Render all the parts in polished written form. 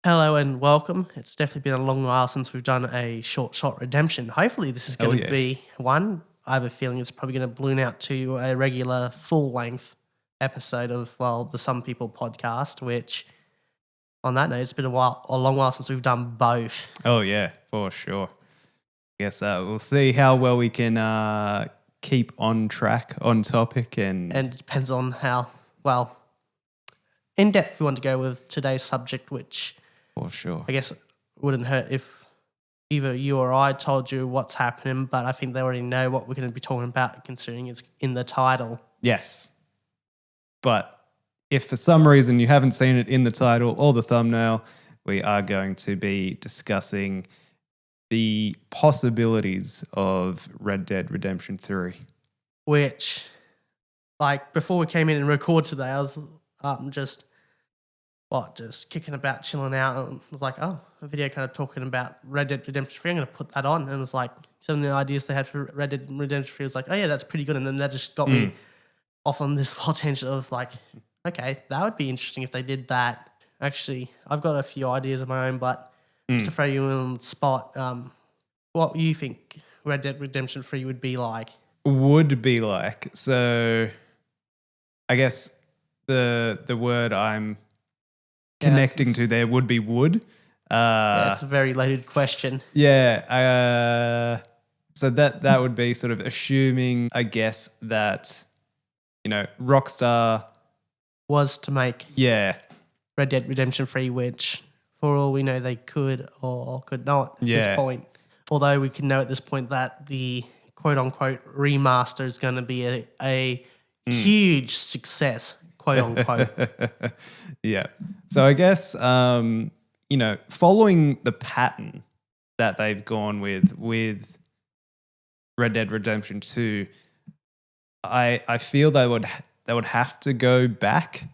Hello and welcome. It's definitely been a long while since we've done a short redemption. Hopefully, this is going to yeah. be one. I have a feeling it's probably going to balloon out to a regular full length episode of, the Some People podcast, which, on that note, it's been a long while since we've done both. Oh, yeah, for sure. Guess we'll see how well we can keep on track, on topic. And it depends on how, in depth we want to go with today's subject, which for sure. I guess wouldn't hurt if either you or I told you what's happening, but I think they already know what we're going to be talking about considering it's in the title. Yes. But if for some reason you haven't seen it in the title or the thumbnail, we are going to be discussing the possibilities of Red Dead Redemption 3. Which, before we came in and record today, I was just kicking about, chilling out, and I was like, a video kind of talking about Red Dead Redemption 3, I'm going to put that on, and it was like, some of the ideas they had for Red Dead Redemption 3 was like, oh yeah, that's pretty good, and then that just got me off on this whole tangent of like, okay, that would be interesting if they did that. Actually, I've got a few ideas of my own, but just to throw you on the spot, what do you think Red Dead Redemption 3 would be like? So I guess the word I'm connecting to there would be wood. It's a very loaded question. Yeah. So that would be sort of assuming, I guess, that, Rockstar was to make Red Dead Redemption 3, which for all we know they could or could not at this point. Although we can know at this point that the quote-unquote remaster is going to be a huge success, quote-unquote. Yeah. So I guess, following the pattern that they've gone with Red Dead Redemption 2, I feel they would have to go back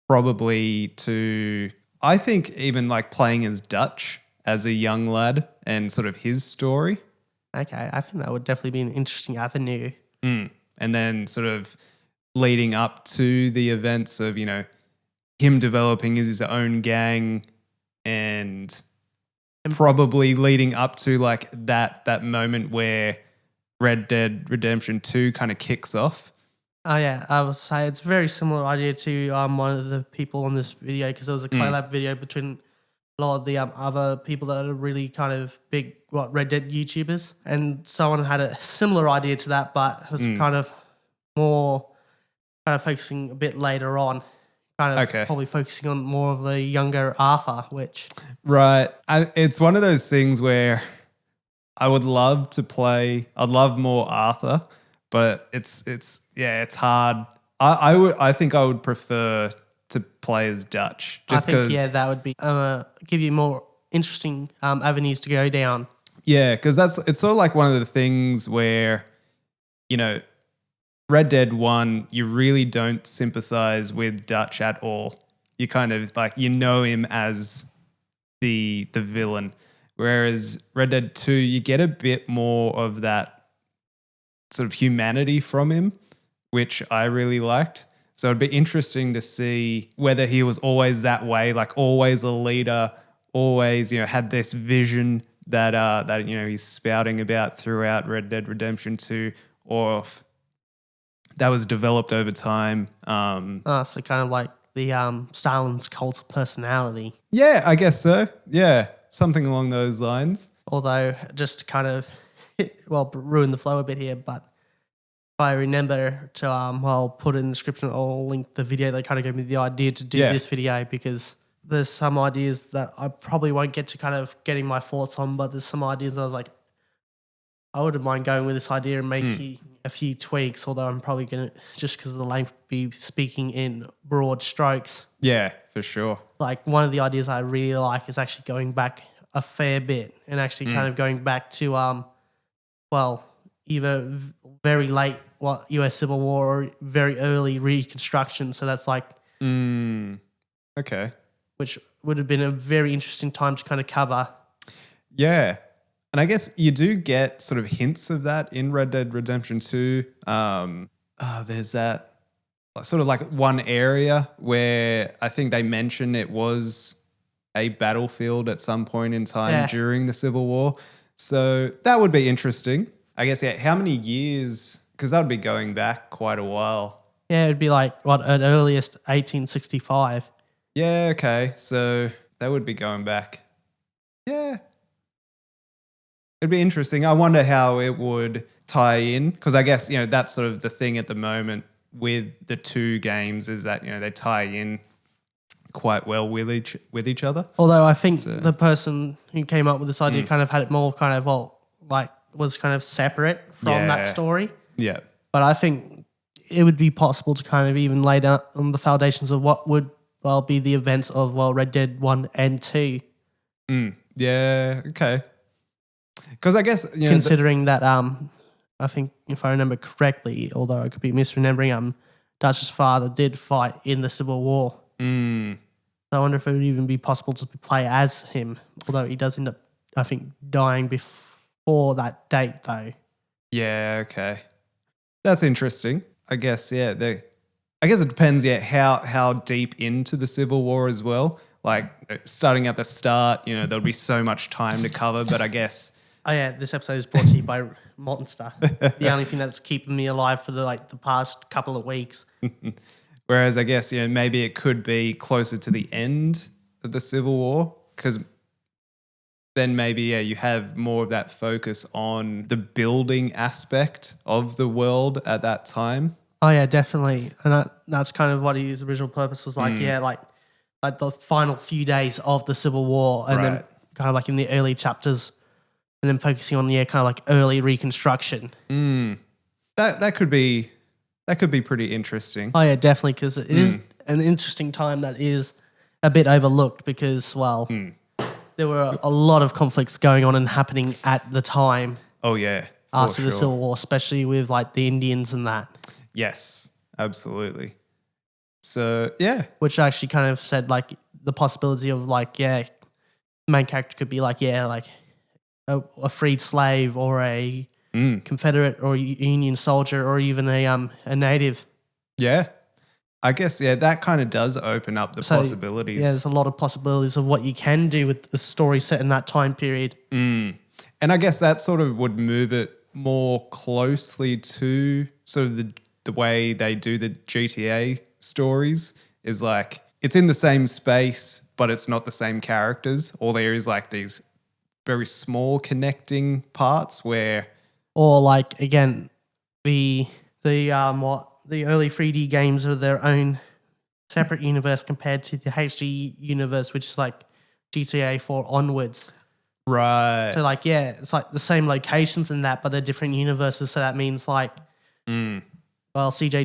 probably to, I think, even like playing as Dutch as a young lad and sort of his story. Okay, I think that would definitely be an interesting avenue. And then sort of leading up to the events of, him developing his own gang and probably leading up to like that moment where Red Dead Redemption 2 kind of kicks off. Oh yeah, I would say it's a very similar idea to one of the people on this video, because there was a collab video between a lot of the other people that are really kind of big Red Dead YouTubers, and someone had a similar idea to that, but was kind of more focusing a bit later on, probably focusing on more of the younger Arthur, which... Right. It's one of those things where I would love to play, I'd love more Arthur, but it's hard. I think I would prefer to play as Dutch, just because that would be give you more interesting avenues to go down. Yeah, because it's sort of like one of the things where, Red Dead 1, you really don't sympathize with Dutch at all. You kind of him as the villain, whereas Red Dead 2, you get a bit more of that sort of humanity from him, which I really liked. So it'd be interesting to see whether he was always that way, like always a leader, always, had this vision that he's spouting about throughout Red Dead Redemption 2, or if that was developed over time. So kind of like the Stalin's cult of personality. Yeah, I guess so. Yeah, something along those lines. Although, just to kind of ruin the flow a bit here, but if I remember to put it in the description, I'll link the video that kind of gave me the idea to do this video, because there's some ideas that I probably won't get to kind of getting my thoughts on, but there's some ideas that I was like, I wouldn't mind going with this idea and making a few tweaks, although I'm probably going to, just because of the length, be speaking in broad strokes. Yeah, for sure. Like, one of the ideas I really like is actually going back a fair bit and actually kind of going back to, either very late US Civil War or very early Reconstruction. So that's like... Okay. Which would have been a very interesting time to kind of cover. Yeah. And I guess you do get sort of hints of that in Red Dead Redemption 2. There's that sort of like one area where I think they mention it was a battlefield at some point in time Yeah. during the Civil War. So that would be interesting. I guess, yeah, how many years? Because that would be going back quite a while. Yeah, it'd be like, what, at earliest 1865. Yeah, okay. So they would be going back. Yeah. It'd be interesting. I wonder how it would tie in, because I guess, that's sort of the thing at the moment with the two games is that, they tie in quite well with each other. Although I think the person who came up with this idea kind of had it more kind of, was kind of separate from that story. Yeah. But I think it would be possible to kind of even lay down on the foundations of what would, be the events of, Red Dead 1 and 2. Yeah, okay. Because I guess, considering that, I think if I remember correctly, although I could be misremembering, Dutch's father did fight in the Civil War. So I wonder if it would even be possible to play as him, although he does end up, I think, dying before that date, though. Yeah, okay. That's interesting. I guess, yeah. I guess it depends, how deep into the Civil War as well. Like, starting at the start, there'll be so much time to cover, but I guess... Oh, yeah, this episode is brought to you by Monster. The only thing that's keeping me alive for the past couple of weeks. Whereas I guess, maybe it could be closer to the end of the Civil War, because then maybe, you have more of that focus on the building aspect of the world at that time. Oh, yeah, definitely. And that's kind of what his original purpose was like, like the final few days of the Civil War, and then kind of like in the early chapters, and then focusing on, kind of like early Reconstruction. That could be... That could be pretty interesting. Oh, yeah, definitely, because it is an interesting time that is a bit overlooked because, there were a lot of conflicts going on and happening at the time. Oh, yeah. After the Civil War, especially with, the Indians and that. Yes, absolutely. So, yeah. Which actually kind of said, the possibility of, the main character could be, a freed slave or a... Confederate or Union soldier or even a native. Yeah. I guess, that kind of does open up the possibilities. Yeah, there's a lot of possibilities of what you can do with the story set in that time period. And I guess that sort of would move it more closely to sort of the way they do the GTA stories is it's in the same space, but it's not the same characters. Or there is these very small connecting parts where... Or again, the early 3D games are their own separate universe compared to the HD universe, which is GTA 4 onwards. Right. So it's the same locations in that, but they're different universes. So that means CJ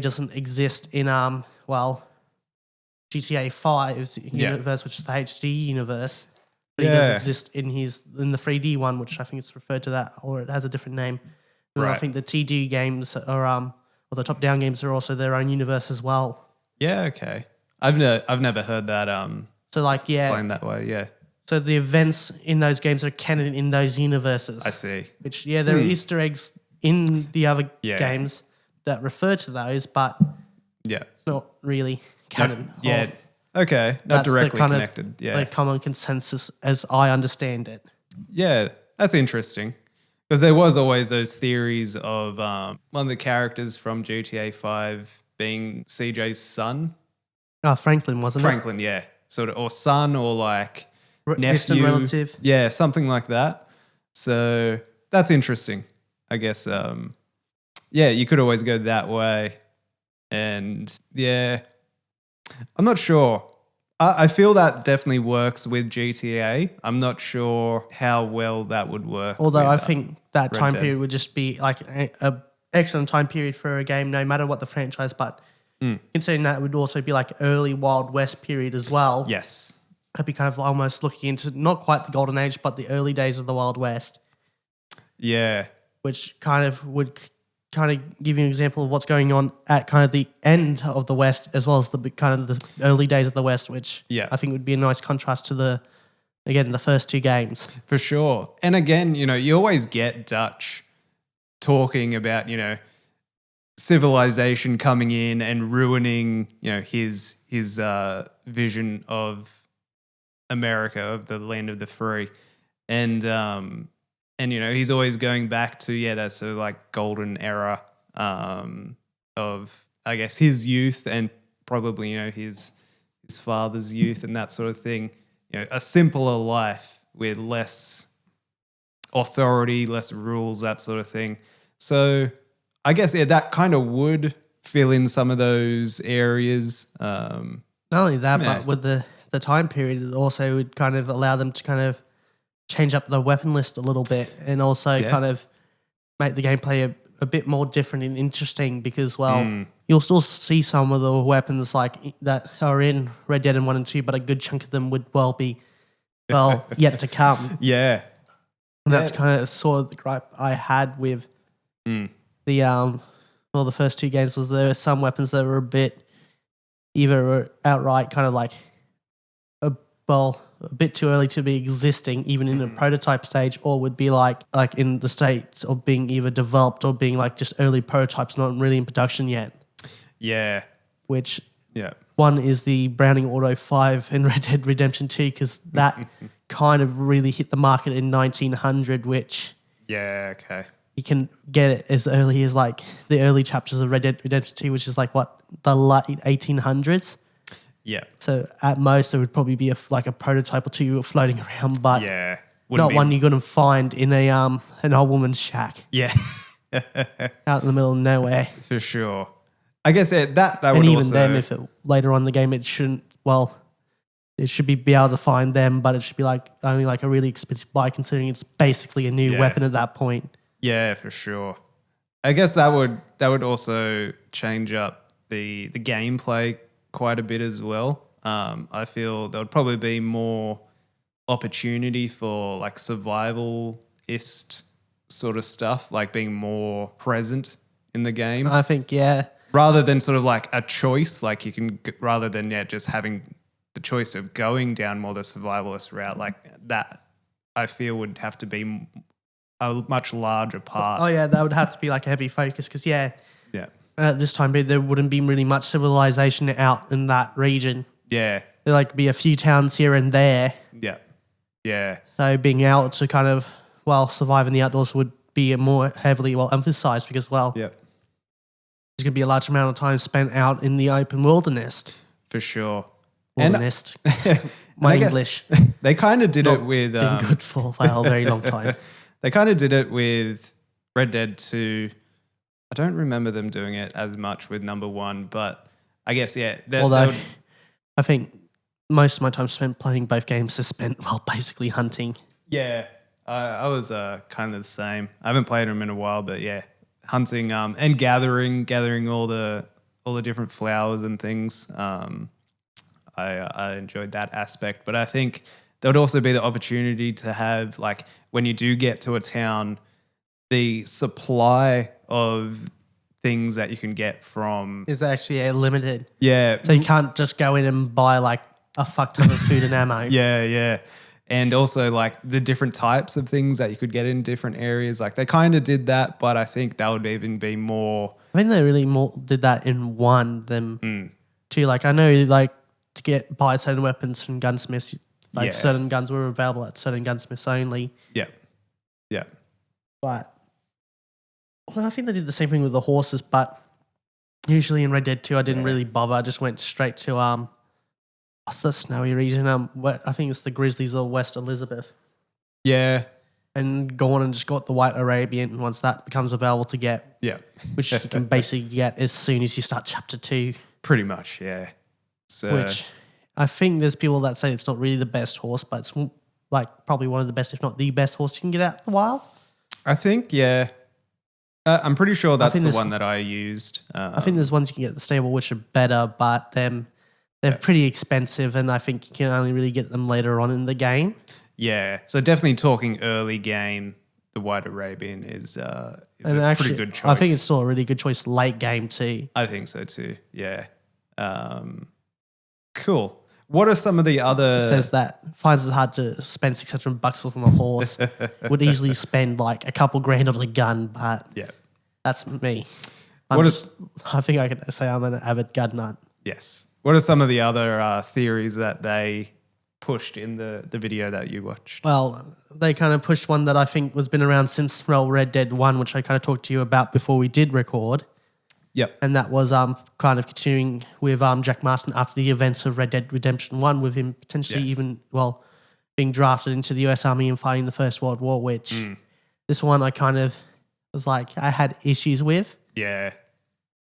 doesn't exist in GTA 5's universe, which is the HD universe. But he does exist in the 3D one, which I think it's referred to that, or it has a different name. And I think the TD games are, or the top-down games are also their own universe as well. Yeah, okay. I've never heard that explained that way, yeah. So the events in those games are canon in those universes. I see. Which, there are Easter eggs in the other games that refer to those, but it's not really canon. Okay, not directly connected. The common consensus as I understand it. Yeah, that's interesting. Because there was always those theories of one of the characters from GTA 5 being CJ's son. Oh, Franklin, wasn't it? Franklin, yeah. Sort of, or son or nephew. Distant relative. Yeah, something like that. So that's interesting. I guess, you could always go that way. And I'm not sure. I feel that definitely works with GTA. I'm not sure how well that would work. Although I think that time period would just be a excellent time period for a game, no matter what the franchise. But considering that it would also be early Wild West period as well. Yes. I'd be kind of almost looking into not quite the Golden Age, but the early days of the Wild West. Yeah. Which kind of would give you an example of what's going on at kind of the end of the West, as well as the kind of the early days of the West, which I think would be a nice contrast to the first two games. For sure. And again, you always get Dutch talking about, civilization coming in and ruining, his vision of America, of the land of the free, and you know, he's always going back to that sort of like golden era of, I guess, his youth and probably, you know, his father's youth and that sort of thing. You know, a simpler life with less authority, less rules, that sort of thing. So I guess that kind of would fill in some of those areas. Not only that, but with the time period, it also would kind of allow them to kind of change up the weapon list a little bit, and also kind of make the gameplay a bit more different and interesting, because, well, you'll still see some of the weapons like that are in Red Dead 1 and 2, but a good chunk of them would be yet to come. Yeah. And that's kind of sort of the gripe I had with the first two games, was there were some weapons that were a bit either outright kind of like a bit too early to be existing even in the prototype stage, or would be like in the state of being either developed or being like just early prototypes, not really in production yet. Yeah. Which one is the Browning Auto 5 in Red Dead Redemption 2, because that kind of really hit the market in 1900, which you can get it as early as like the early chapters of Red Dead Redemption 2, which is like the late 1800s. Yeah. So at most there would probably be a prototype or two floating around, but not one you're going to find in an old woman's shack. Yeah. Out in the middle of nowhere. For sure. I guess that and would even also... then, if later on in the game, it shouldn't, it should be able to find them, but it should be like only like a really expensive buy, considering it's basically a new weapon at that point. Yeah, for sure. I guess that would also change up the gameplay quite a bit as well. I feel there would probably be more opportunity for like survivalist sort of stuff, like being more present in the game. I think, rather than sort of like a choice, like you can, rather than just having the choice of going down more the survivalist route, like that, I feel would have to be a much larger part. Oh yeah, that would have to be like a heavy focus, because at this time there wouldn't be really much civilization out in that region. Yeah. There'd like be a few towns here and there. Yeah. Yeah. So being able to kind of, survive in the outdoors would be more heavily emphasized, because, there's going to be a large amount of time spent out in the open wilderness. For sure. Wilderness. My English. They kind of did it with... been good for a very long time. They kind of did it with Red Dead 2. I don't remember them doing it as much with number 1, but I guess, Although, I think most of my time spent playing both games is spent basically hunting. Yeah, I was kind of the same. I haven't played them in a while, but hunting and gathering all the different flowers and things. I enjoyed that aspect, but I think there would also be the opportunity to have, like, when you do get to a town, the supply of things that you can get from is actually limited. Yeah. So you can't just go in and buy like a fuck ton of food and ammo. Yeah. And also like the different types of things that you could get in different areas. Like they kind of did that, but I think that would even be more. I think they really more did that in 1 than 2. Like I know like to buy certain weapons from gunsmiths, like certain guns were available at certain gunsmiths only. Yeah. But I think they did the same thing with the horses, but usually in Red Dead 2 I didn't really bother. I just went straight to what's the snowy region? I think it's the Grizzlies or West Elizabeth. Yeah. And go on and just got the White Arabian once that becomes available to get. Yeah. Which you can basically get as soon as you start chapter 2. Pretty much, yeah. So which I think there's people that say it's not really the best horse, but it's like probably one of the best, if not the best horse you can get out in the wild. I think, I'm pretty sure that's the one that I used. I think there's ones you can get at the stable which are better, but they're pretty expensive, and I think you can only really get them later on in the game. Yeah, so definitely talking early game, the White Arabian is pretty good choice. I think it's still a really good choice late game too. I think so too, yeah. Cool. What are some of the other... Says that finds it hard to spend $600 on a horse. Would easily spend like a couple grand on a gun, but that's me. I think I can say I'm an avid gun nut. Yes. What are some of the other theories that they pushed in the video that you watched? Well, they kind of pushed one that I think was been around since Red Dead 1, which I kind of talked to you about before we did record. Yep. And that was kind of continuing with Jack Marston after the events of Red Dead Redemption 1, with him potentially being drafted into the US Army and fighting the First World War, which this one I kind of was like, I had issues with. Yeah.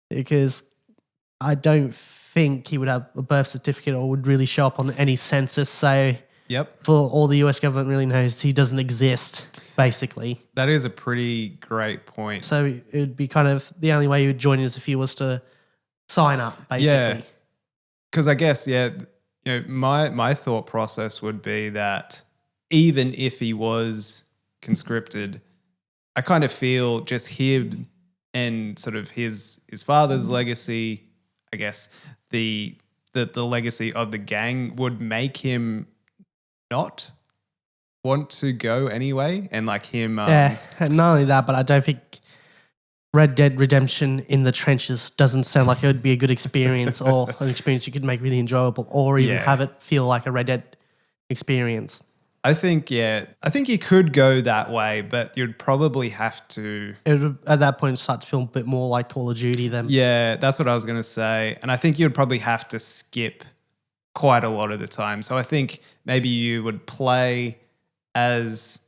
Because I don't think he would have a birth certificate or would really show up on any census. So for all the US government really knows, he doesn't exist, basically. That is a pretty great point. So it would be kind of the only way you would join is if he was to sign up, basically. Yeah. Because I guess, my thought process would be that even if he was conscripted, I kind of feel just him and sort of his father's legacy, I guess, the legacy of the gang would make him not want to go anyway, and like him. And not only that, but I don't think Red Dead Redemption in the trenches doesn't sound like it would be a good experience or an experience you could make really enjoyable, or even have it feel like a Red Dead experience. I think you could go that way, but you'd probably have to. It would, at that point, start to feel a bit more like Call of Duty then. Yeah, that's what I was going to say. And I think you'd probably have to skip quite a lot of the time. So I think maybe you would play as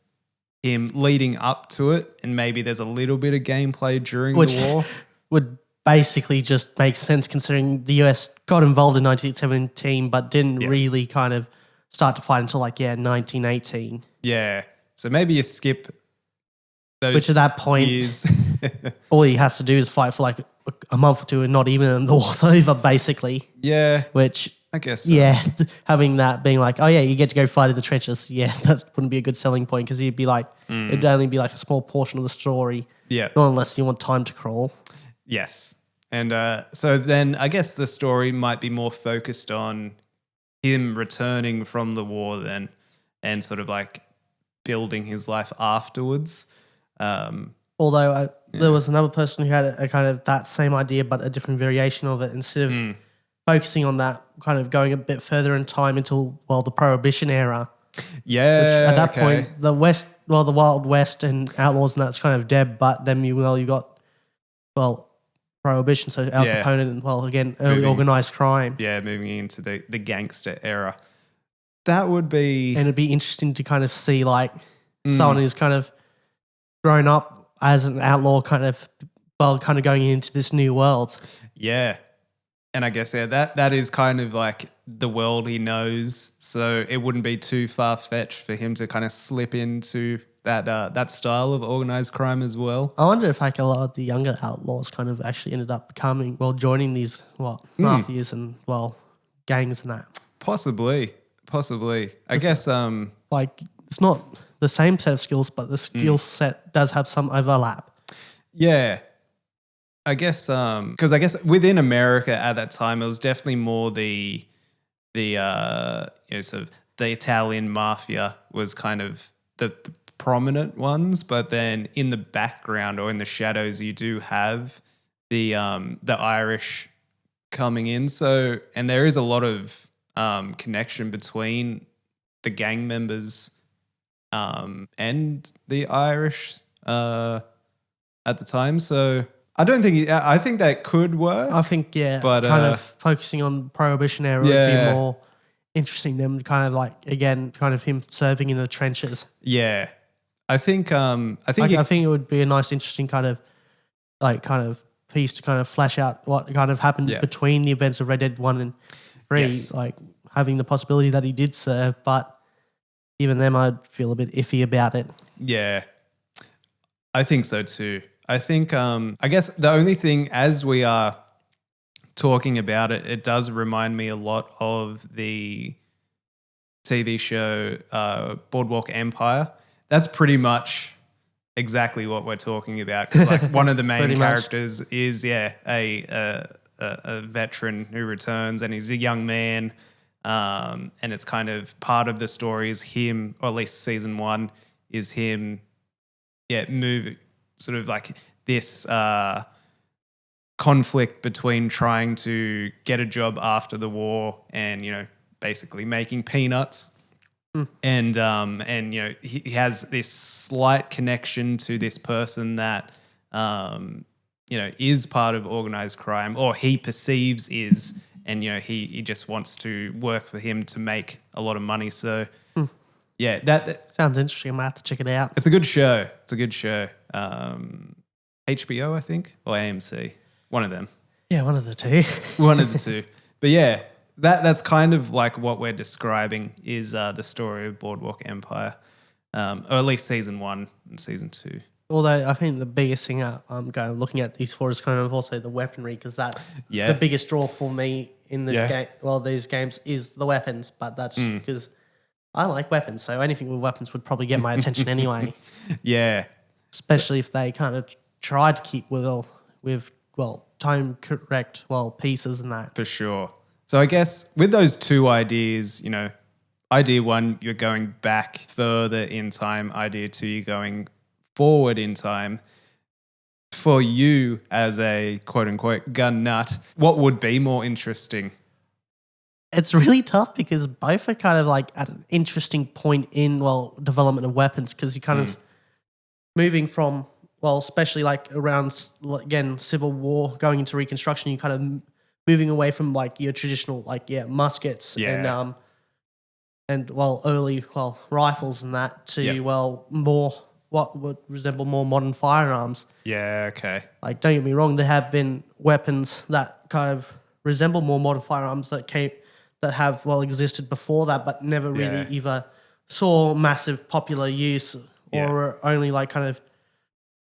him leading up to it, and maybe there's a little bit of gameplay during the war. Would basically just make sense considering the US got involved in 1917 but didn't really kind of start to fight until 1918. Yeah. So maybe you skip those Which at that point, years. all he has to do is fight for a month or two and not even the war's over, basically. Yeah. Which, I guess so. Yeah, having that being like, oh yeah, you get to go fight in the trenches. Yeah, that wouldn't be a good selling point because it'd only be like a small portion of the story. Yeah. Not unless you want time to crawl. Yes. And so then I guess the story might be more focused on him returning from the war then and sort of like building his life afterwards. Although there was another person who had a kind of that same idea but a different variation of it. Instead of focusing on that, kind of going a bit further in time until, the Prohibition era. Yeah. Which at that point, the Wild West and outlaws and that's kind of dead, but then you got, Prohibition, so Al Capone and, again, early organised crime. Yeah, moving into the gangster era. That would be... And it'd be interesting to kind of see, someone who's kind of grown up as an outlaw kind of going into this new world. Yeah. And I guess, that is kind of like the world he knows, so it wouldn't be too far-fetched for him to kind of slip into that style of organised crime as well. I wonder if a lot of the younger outlaws kind of actually ended up becoming, joining these, mafias and, gangs and that. Possibly. I guess... it's not the same set of skills, but the skill set does have some overlap. Yeah. I guess, because I guess within America at that time, it was definitely more the sort of the Italian mafia was kind of the prominent ones, but then in the background or in the shadows, you do have the Irish coming in. So, and there is a lot of connection between the gang members and the Irish at the time. So I don't think I think that could work. I think but kind of focusing on Prohibition era would be more interesting than kind of him serving in the trenches. Yeah. I think it would be a nice, interesting kind of piece to kind of flesh out what kind of happened between the events of Red Dead 1 and 3, having the possibility that he did serve, but even then I'd feel a bit iffy about it. Yeah, I think so too. I think, I guess the only thing as we are talking about it, it does remind me a lot of the TV show Boardwalk Empire. That's pretty much exactly what we're talking about. 'Cause one of the main characters is a veteran who returns, and he's a young man, and it's kind of part of the story is him, or at least season 1 is him, moving sort of like this conflict between trying to get a job after the war and basically making peanuts. And he has this slight connection to this person that is part of organized crime, or he perceives is, and he just wants to work for him to make a lot of money. So yeah, that Sounds interesting. I might have to check it out. it's a good show. It's a good show. HBO, I think, or AMC, one of them. Yeah, one of the two. One of the two. But yeah, that's kind of like what we're describing is the story of Boardwalk Empire, or at least season 1 and season 2. Although I think the biggest thing I'm kind of looking at these for is kind of also the weaponry, because that's the biggest draw for me in this game. Well, these games is the weapons, but that's because I like weapons, so anything with weapons would probably get my attention anyway. Yeah. Especially if they kind of try to keep with time correct pieces and that. For sure. So I guess with those two ideas, idea 1, you're going back further in time. Idea 2, you're going forward in time. For you as a quote unquote gun nut, what would be more interesting? It's really tough because both are kind of like at an interesting point in development of weapons, because you kind of moving from especially like around again Civil War going into Reconstruction, you kind of moving away from like your traditional muskets and early rifles and that to more what would resemble more modern firearms. Yeah, okay. Like, don't get me wrong, there have been weapons that kind of resemble more modern firearms that have existed before that, but never really either saw massive popular use or were only like kind of,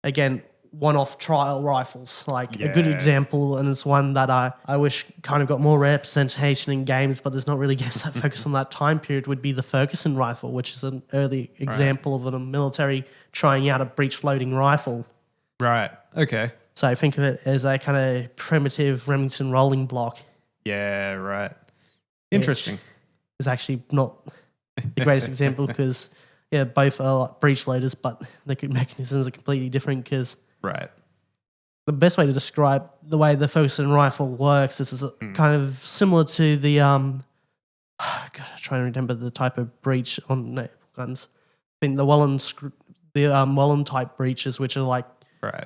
again, one-off trial rifles. Like a good example, and it's one that I wish kind of got more representation in games, but there's not really games that focus on that time period, would be the Ferguson rifle, which is an early example of a military trying out a breech-loading rifle. Right, okay. So I think of it as a kind of primitive Remington rolling block. Yeah, right. Interesting. It's actually not the greatest example because, both are like breech loaders, but the mechanisms are completely different. Because the best way to describe the way the Ferguson rifle works is kind of similar to the I'm trying to remember the type of breech on naval guns. I think the Welland type breeches, which are like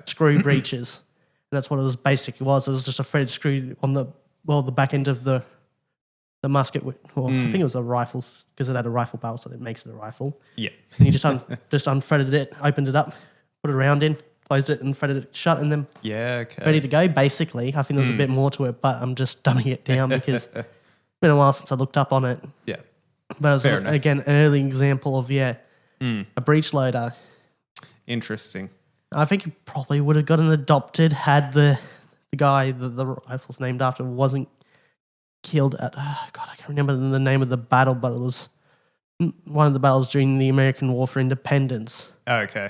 screw breeches, and that's what it was basically was. It was just a threaded screw on the back end of the musket. I think it was a rifle because it had a rifle barrel, so it makes it a rifle. Yeah, and you just unthreaded it, opened it up, put it around in, closed it, and threaded it shut, and then ready to go. Basically, I think there's a bit more to it, but I'm just dumbing it down because it's been a while since I looked up on it. Yeah, but it was again an early example of a breech loader. Interesting. I think it probably would have gotten adopted had the guy the rifle's named after wasn't killed at I can't remember the name of the battle, but it was one of the battles during the American War for Independence. Okay.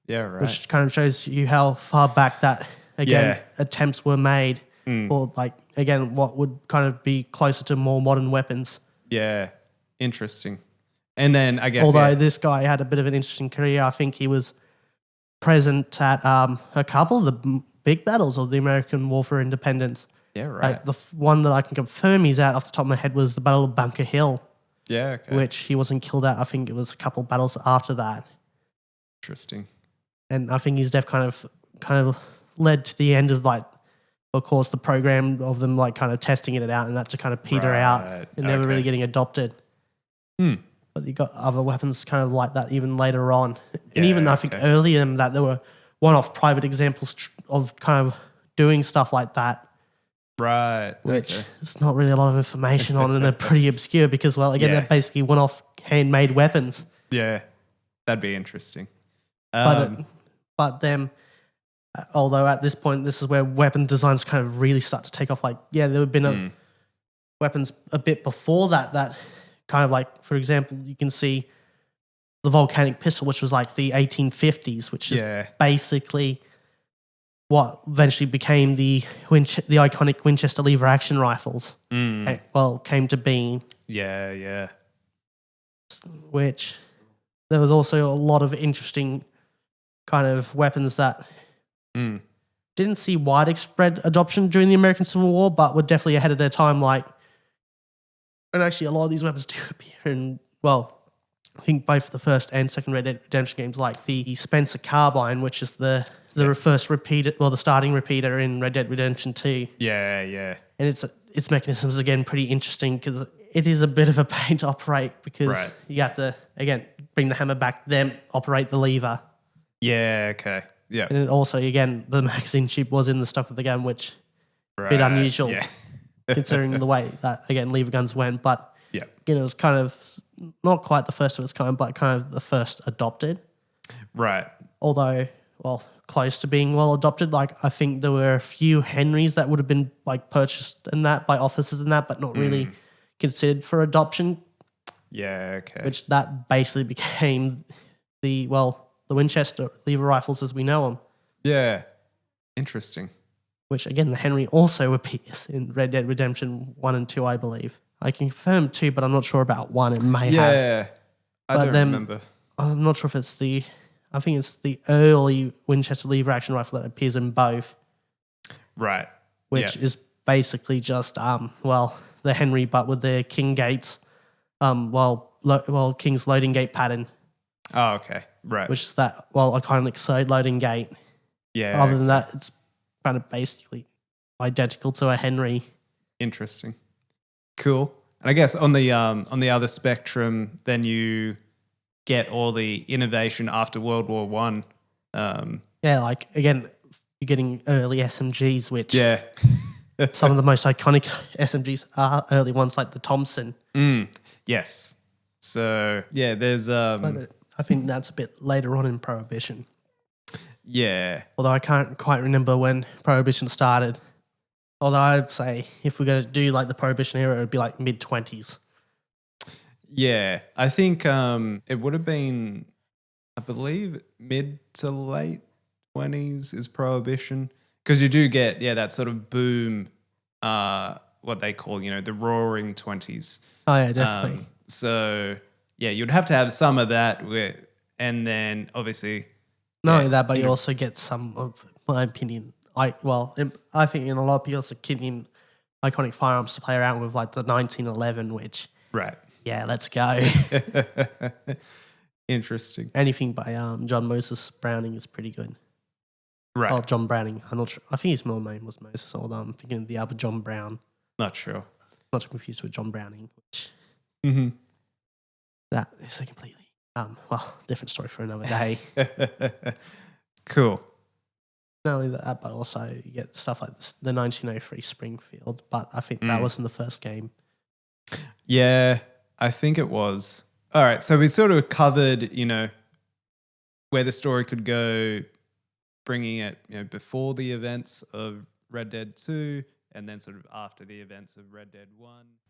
Yeah, right. Which kind of shows you how far back that attempts were made, or like again what would kind of be closer to more modern weapons. Yeah, interesting. And then I guess although this guy had a bit of an interesting career, I think he was present at a couple of the big battles of the American War for Independence. Yeah, right. Like the one that I can confirm he's at off the top of my head was the Battle of Bunker Hill. Yeah, okay. Which he wasn't killed at. I think it was a couple of battles after that. Interesting. And I think his death kind of led to the end of of course, the program of them kind of testing it out, and that to kind of peter out and never really getting adopted. But you got other weapons kind of like that even later on. And even I think earlier than that, there were one-off private examples of kind of doing stuff like that. Right. Which there's not really a lot of information on, and they're pretty obscure because, they're basically one-off handmade weapons. Yeah, that'd be interesting. But then, although at this point, this is where weapon designs kind of really start to take off. There have been weapons a bit before that kind of for example, you can see the volcanic pistol, which was the 1850s, which is basically what eventually became the iconic Winchester lever action rifles. Came to being. Yeah. Which there was also a lot of interesting kind of weapons that didn't see widespread adoption during the American Civil War, but were definitely ahead of their time. And actually, a lot of these weapons do appear in I think both the first and second Red Dead Redemption games, like the Spencer carbine, which is the first repeater, well, the starting repeater in Red Dead Redemption 2. Yeah, yeah. And its mechanisms, again, pretty interesting because it is a bit of a pain to operate because you have to, again, bring the hammer back, then operate the lever. Yeah, okay. Yeah. And then also, again, the magazine chip was in the stock of the gun, which is a bit unusual considering the way that, again, lever guns went. But again, it was kind of not quite the first of its kind, but kind of the first adopted. Right. Although, well, close to being well adopted. Like, I think there were a few Henrys that would have been like purchased and that by officers and that, but not really considered for adoption. Yeah, okay. Which that basically became the Winchester lever rifles as we know them. Yeah. Interesting. Which, again, the Henry also appears in Red Dead Redemption 1 and 2, I believe. I can confirm 2, but I'm not sure about 1. It may have. Yeah, I don't remember. I'm not sure if it's I think it's the early Winchester lever action rifle that appears in both. Right. Which is basically just, the Henry, but with the King gates, King's loading gate pattern. Oh, okay. Right. Which is that, iconic side loading gate. Yeah. Other than that, it's kind of basically identical to a Henry. Interesting. Cool. And I guess on the other spectrum, then you get all the innovation after World War One. Again, you're getting early SMGs, which some of the most iconic SMGs are early ones, like the Thompson. Yes. So there's I think that's a bit later on in Prohibition. Yeah. Although I can't quite remember when Prohibition started. Although I'd say if we're going to do like the Prohibition era, it would be like mid-20s. Yeah. I think it would have been, I believe, mid to late 20s is Prohibition. Because you do get, that sort of boom, what they call, the roaring 20s. Oh, yeah, definitely. You'd have to have some of that and then obviously... Not only that, but you also get some of, my opinion, I think in a lot of people's opinion, iconic firearms to play around with, like the 1911, which... Right. Yeah, let's go. Interesting. Anything by John Moses Browning is pretty good. Right. Oh, John Browning. I'm not sure. I think his middle name was Moses, although I'm thinking of the other John Brown. Not sure. Not to confuse with John Browning, which... That is a completely... different story for another day. Cool. Not only that, but also you get stuff like this, the 1903 Springfield, but I think that was in the first game. Yeah, I think it was. All right, so we sort of covered, where the story could go, bringing it, before the events of Red Dead 2 and then sort of after the events of Red Dead 1.